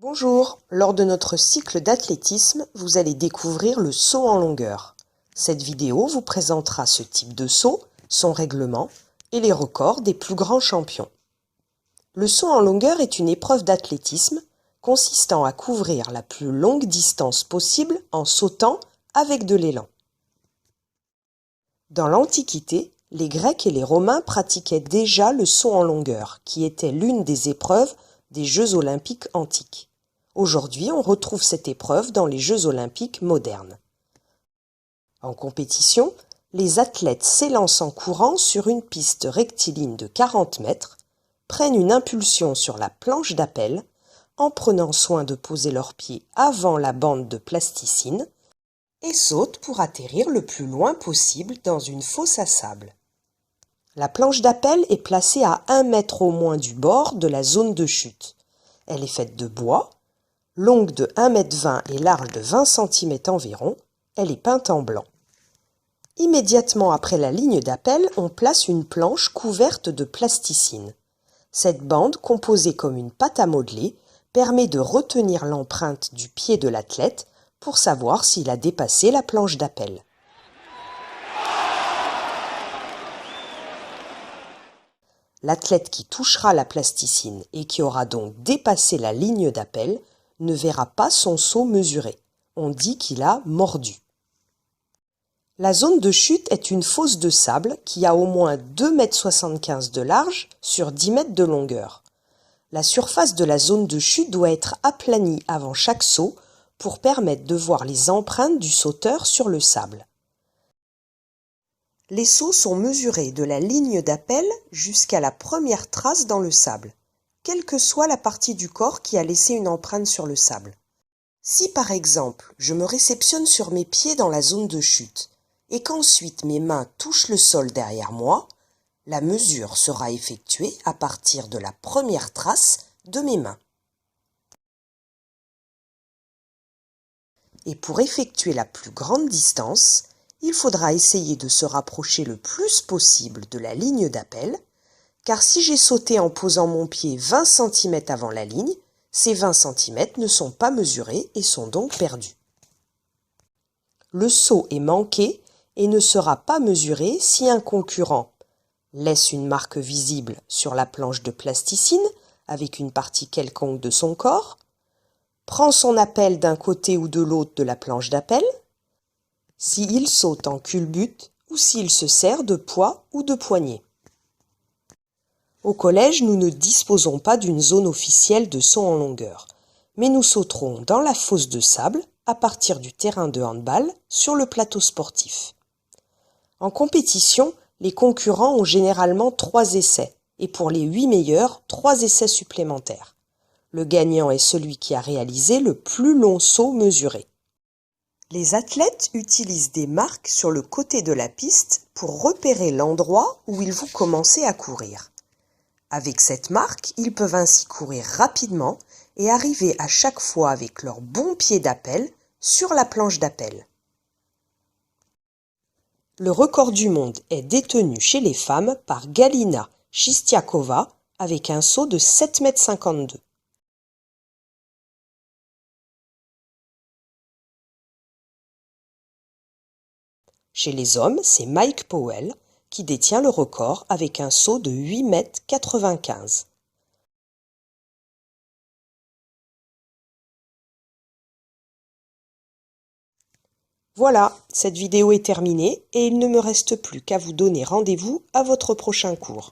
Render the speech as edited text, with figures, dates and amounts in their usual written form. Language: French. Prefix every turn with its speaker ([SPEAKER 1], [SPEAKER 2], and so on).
[SPEAKER 1] Bonjour, lors de notre cycle d'athlétisme, vous allez découvrir le saut en longueur. Cette vidéo vous présentera ce type de saut, son règlement et les records des plus grands champions. Le saut en longueur est une épreuve d'athlétisme consistant à couvrir la plus longue distance possible en sautant avec de l'élan. Dans l'Antiquité, les Grecs et les Romains pratiquaient déjà le saut en longueur, qui était l'une des épreuves des Jeux olympiques antiques. Aujourd'hui, on retrouve cette épreuve dans les Jeux olympiques modernes. En compétition, les athlètes s'élancent en courant sur une piste rectiligne de 40 mètres, prennent une impulsion sur la planche d'appel, en prenant soin de poser leurs pieds avant la bande de plasticine, et sautent pour atterrir le plus loin possible dans une fosse à sable. La planche d'appel est placée à 1 mètre au moins du bord de la zone de chute. Elle est faite de bois, longue de 1,20 m et large de 20 cm environ. Elle est peinte en blanc. Immédiatement après la ligne d'appel, on place une planche couverte de plasticine. Cette bande, composée comme une pâte à modeler, permet de retenir l'empreinte du pied de l'athlète pour savoir s'il a dépassé la planche d'appel. L'athlète qui touchera la plasticine et qui aura donc dépassé la ligne d'appel ne verra pas son saut mesuré. On dit qu'il a mordu. La zone de chute est une fosse de sable qui a au moins 2,75 m de large sur 10 mètres de longueur. La surface de la zone de chute doit être aplanie avant chaque saut pour permettre de voir les empreintes du sauteur sur le sable. Les sauts sont mesurés de la ligne d'appel jusqu'à la première trace dans le sable, quelle que soit la partie du corps qui a laissé une empreinte sur le sable. Si par exemple, je me réceptionne sur mes pieds dans la zone de chute et qu'ensuite mes mains touchent le sol derrière moi, la mesure sera effectuée à partir de la première trace de mes mains. Et pour effectuer la plus grande distance, il faudra essayer de se rapprocher le plus possible de la ligne d'appel, car si j'ai sauté en posant mon pied 20 cm avant la ligne, ces 20 cm ne sont pas mesurés et sont donc perdus. Le saut est manqué et ne sera pas mesuré si un concurrent laisse une marque visible sur la planche de plasticine avec une partie quelconque de son corps, prend son appel d'un côté ou de l'autre de la planche d'appel, s'il saute en culbute ou s'il se sert de poids ou de poignet. Au collège, nous ne disposons pas d'une zone officielle de saut en longueur, mais nous sauterons dans la fosse de sable à partir du terrain de handball sur le plateau sportif. En compétition, les concurrents ont généralement 3 essais et pour les 8 meilleurs, 3 essais supplémentaires. Le gagnant est celui qui a réalisé le plus long saut mesuré. Les athlètes utilisent des marques sur le côté de la piste pour repérer l'endroit où ils vont commencer à courir. Avec cette marque, ils peuvent ainsi courir rapidement et arriver à chaque fois avec leur bon pied d'appel sur la planche d'appel. Le record du monde est détenu chez les femmes par Galina Chistiakova avec un saut de 7,52 m. Chez les hommes, c'est Mike Powell qui détient le record avec un saut de 8,95 m. Voilà, cette vidéo est terminée et il ne me reste plus qu'à vous donner rendez-vous à votre prochain cours.